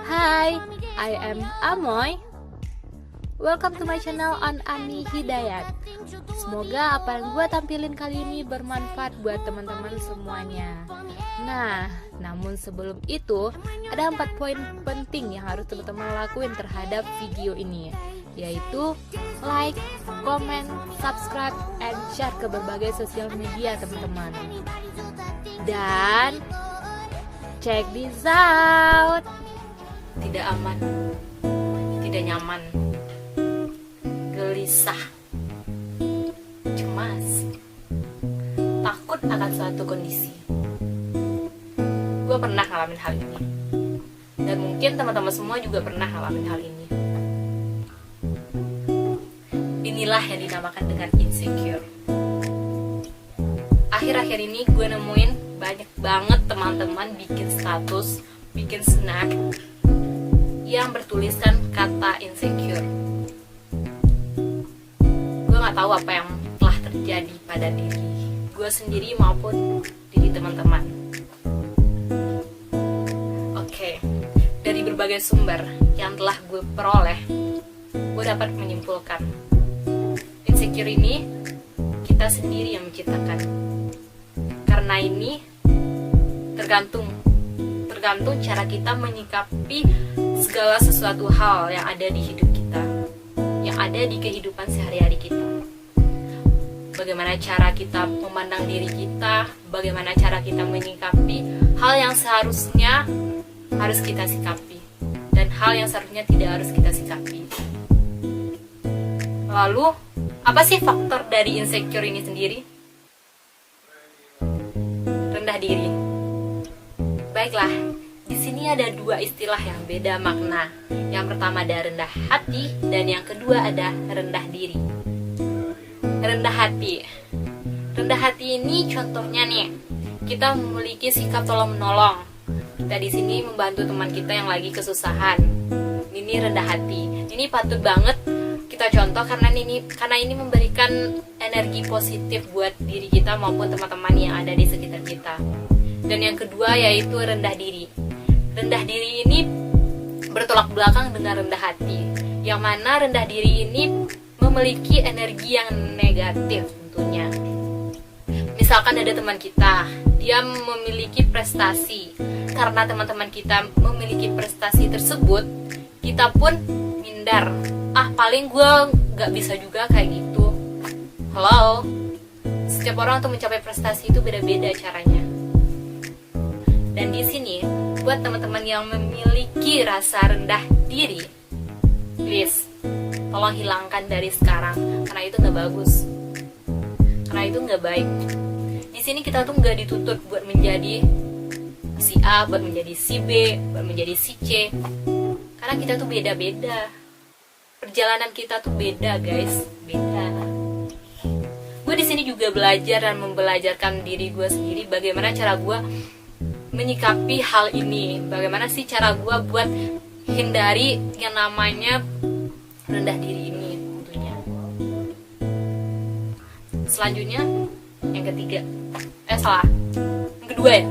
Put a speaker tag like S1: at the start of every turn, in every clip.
S1: Hi, I am Amoy. Welcome to my channel on Ami Hidayat. Semoga apa yang gue tampilin kali ini bermanfaat buat teman-teman semuanya. Nah, namun sebelum itu ada 4 poin penting yang harus teman-teman lakuin terhadap video ini, yaitu like, comment, subscribe, and share ke berbagai sosial media teman-teman. Dan check this out. Tidak aman, tidak nyaman, gelisah, cemas, takut akan suatu kondisi. Gue pernah ngalamin hal ini, dan mungkin teman-teman semua juga pernah ngalamin hal ini. Inilah yang dinamakan dengan insecure. Akhir-akhir ini gue nemuin banyak banget teman-teman bikin status, bikin snap yang bertuliskan kata insecure. Gue gak tahu apa yang telah terjadi pada diri gue sendiri maupun diri teman-teman. Oke, dari berbagai sumber yang telah gue peroleh, gue dapat menyimpulkan insecure ini kita sendiri yang menciptakan. Karena ini tergantung cara kita menyikapi segala sesuatu hal yang ada di hidup kita, yang ada di kehidupan sehari-hari kita. Bagaimana cara kita memandang diri kita, bagaimana cara kita menyikapi hal yang seharusnya harus kita sikapi dan hal yang seharusnya tidak harus kita sikapi. Lalu, apa sih faktor dari insecure ini sendiri? Rendah diri. Baiklah, di sini ada 2 istilah yang beda makna. Yang pertama ada rendah hati dan yang kedua ada rendah diri. Rendah hati. Rendah hati ini contohnya nih, kita memiliki sikap tolong menolong. Kita di sini membantu teman kita yang lagi kesusahan. Ini rendah hati. Ini patut banget kita contoh karena ini memberikan energi positif buat diri kita maupun teman-teman yang ada di sekitar kita. Dan yang kedua yaitu rendah diri. Rendah diri ini bertolak belakang dengan rendah hati, yang mana rendah diri ini memiliki energi yang negatif tentunya. Misalkan ada teman kita, dia memiliki prestasi. Karena teman-teman kita memiliki prestasi tersebut, kita pun minder. Paling gue gak bisa juga kayak gitu. Halo, setiap orang untuk mencapai prestasi itu beda-beda caranya. Dan di sini, buat teman-teman yang memiliki rasa rendah diri, please, tolong hilangkan dari sekarang, karena itu nggak bagus, karena itu nggak baik. Di sini kita tuh nggak dituntut buat menjadi si A, buat menjadi si B, buat menjadi si C, karena kita tuh beda-beda. Perjalanan kita tuh beda, guys, beda. Gue di sini juga belajar dan membelajarkan diri gue sendiri bagaimana cara gue menyikapi hal ini, bagaimana sih cara gue buat hindari yang namanya rendah diri ini tentunya. Selanjutnya yang ketiga, yang kedua ya.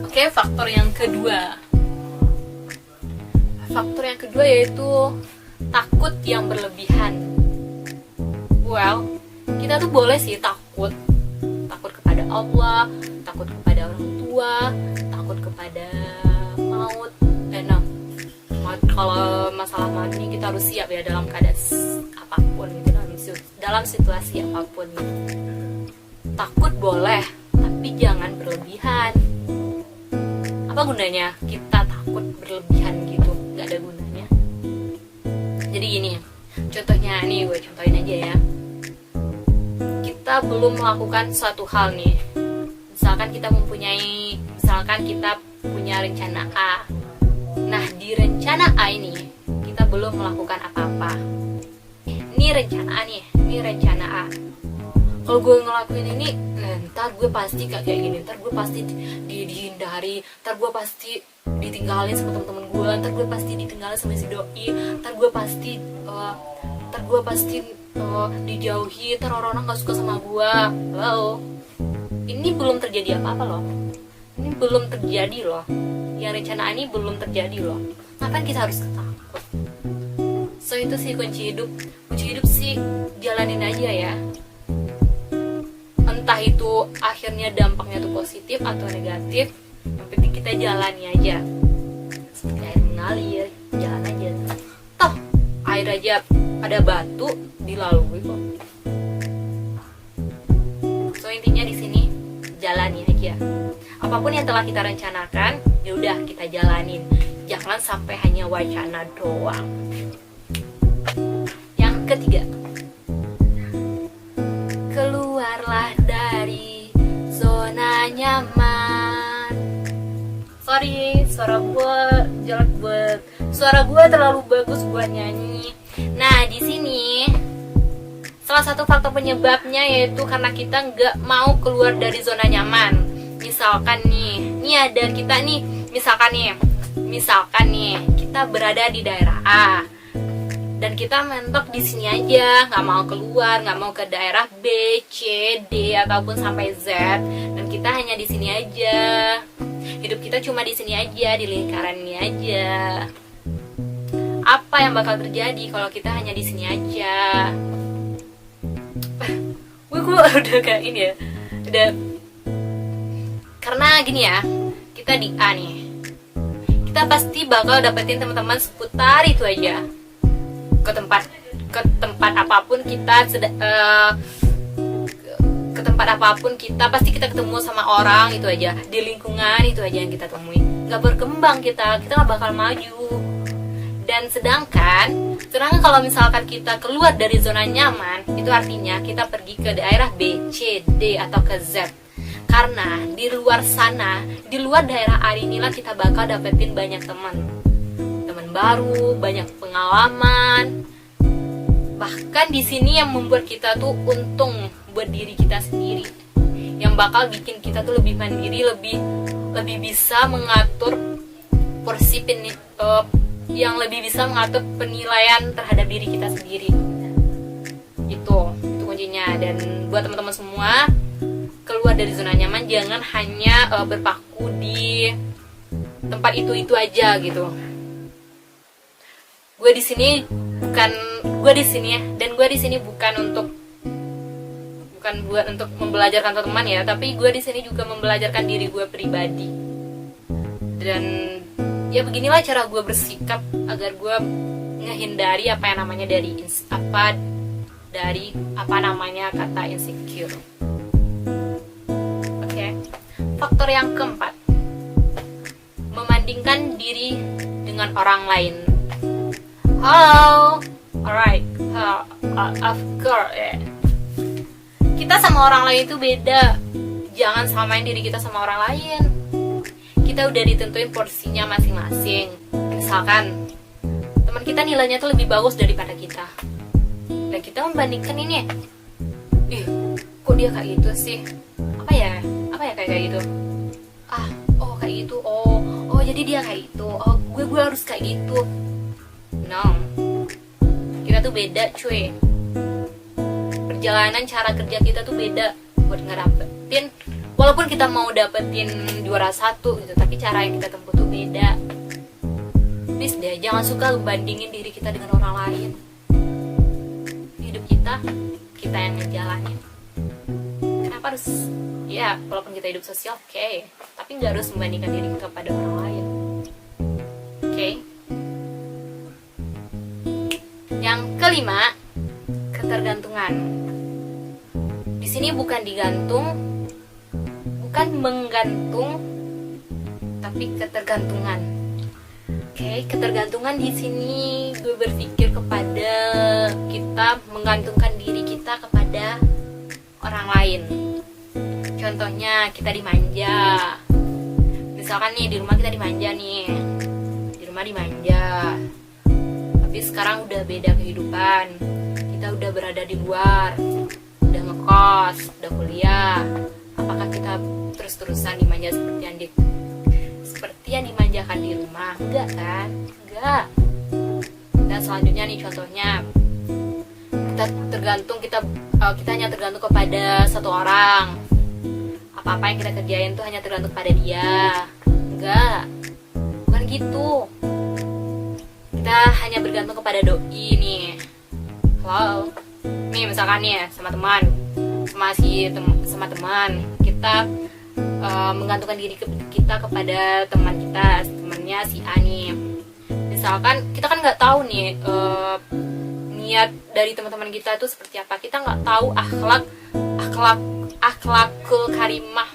S1: Oke, faktor yang kedua. Faktor yang kedua yaitu takut yang berlebihan. Well, kita tuh boleh sih takut kepada Allah, takut kepada orang tua, takut kepada maut. Kalau masalah maut ini kita harus siap ya dalam keadaan apapun gitu, dalam situasi apapun gitu. Takut boleh, tapi jangan berlebihan. Apa gunanya kita takut berlebihan gitu? Gak ada gunanya. Jadi gini, contohnya nih, gue contohin aja ya. Kita belum melakukan suatu hal nih. Misalkan kita punya rencana A. Nah, di rencana A ini kita belum melakukan apa-apa. Ini rencana A nih, ini rencana A. Kalau gue ngelakuin ini, ntar gue pasti kayak gini, ntar gue pasti dihindari, ntar gue pasti ditinggalin sama temen-temen gue, ntar gue pasti ditinggalin sama si doi, ntar gue pasti dijauhi, ntar orang-orang gak suka sama gue. Wow, ini belum terjadi apa-apa loh. Ini belum terjadi loh. yang rencana ini belum terjadi loh. Ngapain kita harus takut? So itu sih kunci hidup sih, jalanin aja ya. Entah itu akhirnya dampaknya tuh positif atau negatif, yang penting kita jalani aja. Seperti air mengalir, jalan aja. Toh air aja ada batu dilalui kok. So intinya di sini jalani aja. Apapun yang telah kita rencanakan, ya udah kita jalanin. Jangan sampai hanya wacana doang. Yang ketiga, keluarlah dari zona nyaman. Sorry, suara gue jelek banget. Suara gue terlalu bagus buat nyanyi. Nah, di sini salah satu faktor penyebabnya yaitu karena kita nggak mau keluar dari zona nyaman. Misalkan nih ada kita nih, misalkan nih kita berada di daerah A dan kita mentok di sini aja, nggak mau keluar, nggak mau ke daerah B, C, D ataupun sampai Z, dan kita hanya di sini aja. Hidup kita cuma di sini aja, di lingkaran ini aja. Apa yang bakal terjadi kalau kita hanya di sini aja? Gue udah kayak ini ya, udah. Karena gini ya, kita di A nih, kita pasti bakal dapetin teman-teman seputar itu aja. Ke tempat apapun kita ke tempat apapun kita pasti kita ketemu sama orang itu aja, di lingkungan itu aja yang kita temui. Nggak berkembang kita nggak bakal maju. Dan sedangkan kalau misalkan kita keluar dari zona nyaman, itu artinya kita pergi ke daerah B, C, D atau ke Z. Karena di luar sana, di luar daerah A inilah kita bakal dapetin banyak teman baru, banyak pengalaman. Bahkan di sini yang membuat kita tuh untung buat diri kita sendiri, yang bakal bikin kita tuh lebih mandiri, lebih bisa mengatur porsi yang lebih bisa mengatur penilaian terhadap diri kita sendiri. Itu kuncinya. Dan buat teman-teman semua, keluar dari zona nyaman, jangan hanya berpaku di tempat itu aja gitu. Gue di sini bukan buat untuk membelajarkan teman ya, tapi gue di sini juga membelajarkan diri gue pribadi. Dan ya beginilah cara gue bersikap agar gue menghindari apa yang namanya kata insecure. Oke. Faktor yang keempat, membandingkan diri dengan orang lain. Halo, alright, of course, yeah. Kita sama orang lain itu beda. Jangan samain diri kita sama orang lain. Kita udah ditentuin porsinya masing-masing. Misalkan teman kita nilainya tuh lebih bagus daripada kita, dan kita membandingkan ini. Kok dia kayak gitu sih? Apa ya kayak gitu? Kayak gitu. Oh jadi dia kayak gitu. Gue harus kayak gitu. No, kita tuh beda cuy. Perjalanan cara kerja kita tuh beda buat ngedapetin. Walaupun kita mau dapetin juara 1 gitu, tapi cara yang kita tempuh tuh beda. Please deh, jangan suka bandingin diri kita dengan orang lain. Hidup kita yang ngejalanin. Kenapa harus? Ya, walaupun kita hidup sosial, oke, tapi nggak harus membandingkan diri kita pada orang lain. Oke. Yang kelima, ketergantungan. Di sini bukan menggantung, tapi ketergantungan. Oke, ketergantungan di sini gue berpikir kepada kita menggantungkan diri kita kepada orang lain. Contohnya kita dimanja. Misalkan nih di rumah kita dimanja nih. Di rumah dimanja. Tapi sekarang udah beda kehidupan. Kita udah berada di luar, udah ngekos, udah kuliah. Apakah kita terus-terusan dimanja seperti yang dimanjakan di rumah? Enggak kan? Enggak. Dan selanjutnya nih contohnya, kita hanya tergantung kepada satu orang. Apa-apa yang kita kerjain tuh hanya tergantung pada dia. Enggak. hanya bergantung kepada doi nih. Halo, nih misalkan nih sama teman, sama teman kita menggantungkan diri kita kepada temannya si A nih. Misalkan kita kan nggak tahu nih niat dari teman-teman kita itu seperti apa. Kita nggak tahu akhlakul karimah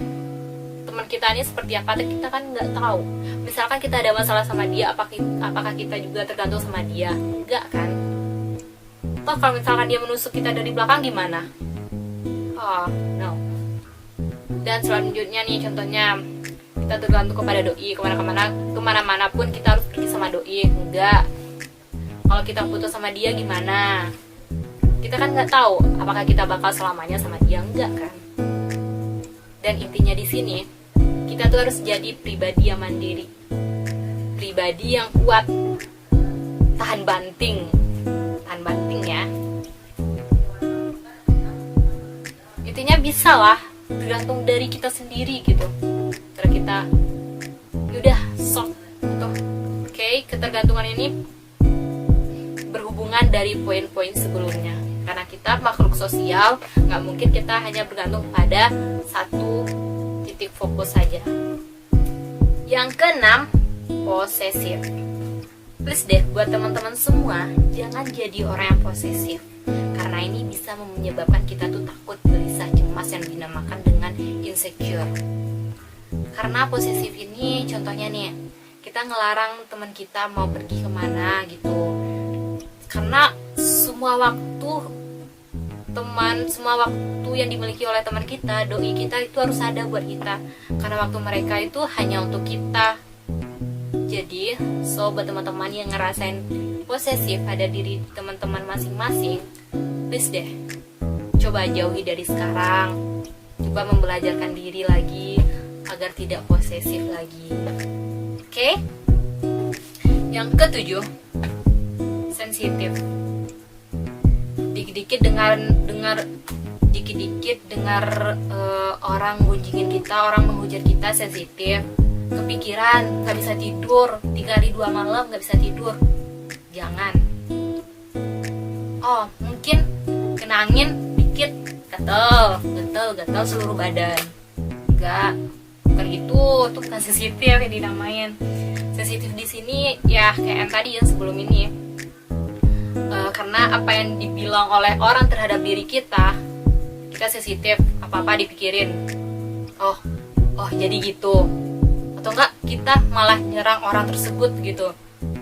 S1: teman kita ini seperti apa. Kita kan nggak tahu. Misalkan kita ada masalah sama dia, apakah kita juga tergantung sama dia? Enggak kan? Toh kalau misalkan dia menusuk kita dari belakang gimana? Oh no. Dan selanjutnya nih contohnya, kita tergantung kepada doi, kemana-mana pun kita harus pergi sama doi. Enggak. Kalau kita putus sama dia gimana? Kita kan nggak tahu apakah kita bakal selamanya sama dia. Enggak kan? Dan intinya di sini kita tuh harus jadi pribadi yang mandiri, pribadi yang kuat, tahan banting ya. Intinya bisa lah, tergantung dari kita sendiri gitu. Cara kita yaudah sok gitu. Oke, ketergantungan ini berhubungan dari poin-poin sebelumnya. Karena kita makhluk sosial, nggak mungkin kita hanya bergantung pada satu titik fokus saja. Yang keenam, posesif. Please deh, buat teman-teman semua, jangan jadi orang yang posesif. Karena ini bisa menyebabkan kita tuh takut, gelisah, cemas yang dinamakan dengan insecure. Karena posesif ini, contohnya nih, kita ngelarang teman kita mau pergi kemana gitu. Karena semua waktu yang dimiliki oleh teman kita, doi kita itu harus ada buat kita. Karena waktu mereka itu hanya untuk kita. Jadi, buat teman-teman yang ngerasain posesif pada diri teman-teman masing-masing, please deh, coba jauhi dari sekarang. Coba membelajarkan diri lagi agar tidak posesif lagi. Oke? Yang ketujuh, sensitif. Dikit-dikit dengar orang gunjingin kita, orang menghujat kita, sensitif. Kepikiran, gak bisa tidur, 3 hari 2 malam gak bisa tidur. Jangan. Oh, mungkin kena angin dikit, gatel seluruh badan. Enggak, bukan gitu, itu bukan sensitif yang dinamain. Sensitif di sini ya kayak yang tadi yang sebelum ini. Karena apa yang dibilang oleh orang terhadap diri kita sensitif, apa-apa dipikirin. Oh jadi gitu. Atau enggak, kita malah nyerang orang tersebut gitu.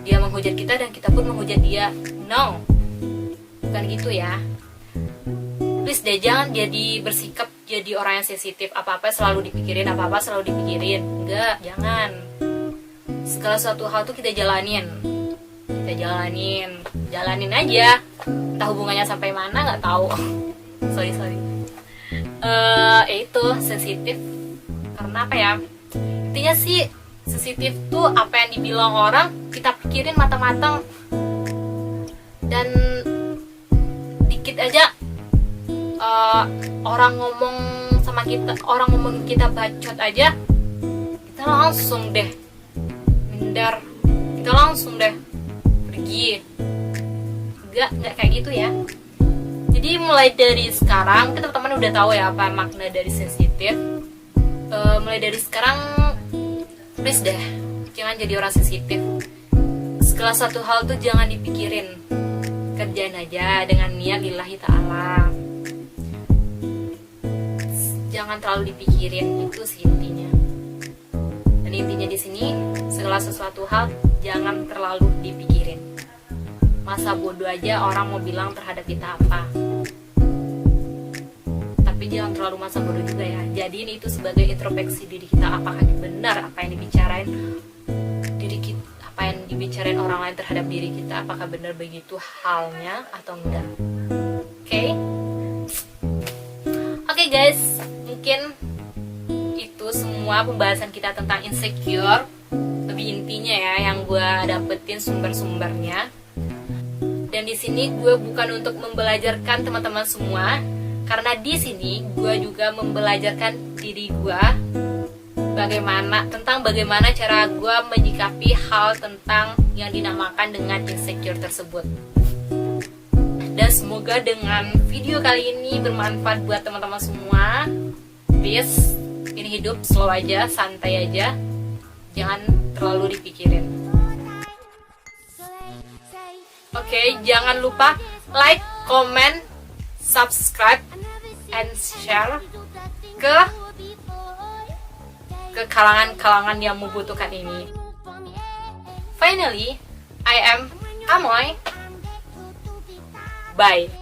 S1: Dia menghujat kita dan kita pun menghujat dia. No, bukan gitu ya. Please deh, jangan bersikap jadi orang yang sensitif. Apa-apa selalu dipikirin. Enggak, jangan. Segala suatu hal tuh kita jalanin aja. Entah hubungannya sampai mana nggak tahu. sorry itu sensitif karena apa ya, intinya sih sensitif tuh apa yang dibilang orang kita pikirin matang-matang, dan dikit aja orang ngomong kita bacot aja, kita langsung deh minder, kita langsung deh pergi. Enggak kayak gitu ya. Jadi mulai dari sekarang kita teman-teman udah tahu ya apa makna dari sensitif. Mulai dari sekarang please deh, jangan jadi orang sensitif. Segala satu hal tuh jangan dipikirin, kerjain aja dengan niat lillahi ta'ala. Jangan terlalu dipikirin, itu sih intinya. Dan intinya di sini segala sesuatu hal jangan terlalu dipikirin. Masa bodoh aja orang mau bilang terhadap kita apa, tapi jangan terlalu masa bodoh juga ya. Jadiin itu sebagai introspeksi diri kita, apakah benar apa yang dibicarain diri kita, apa yang dibicarain orang lain terhadap diri kita, apakah benar begitu halnya atau enggak. Oke guys, mungkin itu semua pembahasan kita tentang insecure. Lebih intinya ya yang gue dapetin sumber-sumbernya. Dan di sini gue bukan untuk membelajarkan teman-teman semua, karena di sini gue juga membelajarkan diri gue bagaimana cara gue menyikapi hal tentang yang dinamakan dengan insecure tersebut. Dan semoga dengan video kali ini bermanfaat buat teman-teman semua. Please, ini hidup, slow aja, santai aja, jangan terlalu dipikirin. Oke, jangan lupa like, comment, subscribe, and share ke kalangan-kalangan yang membutuhkan ini. Finally, I am Amoy. Bye.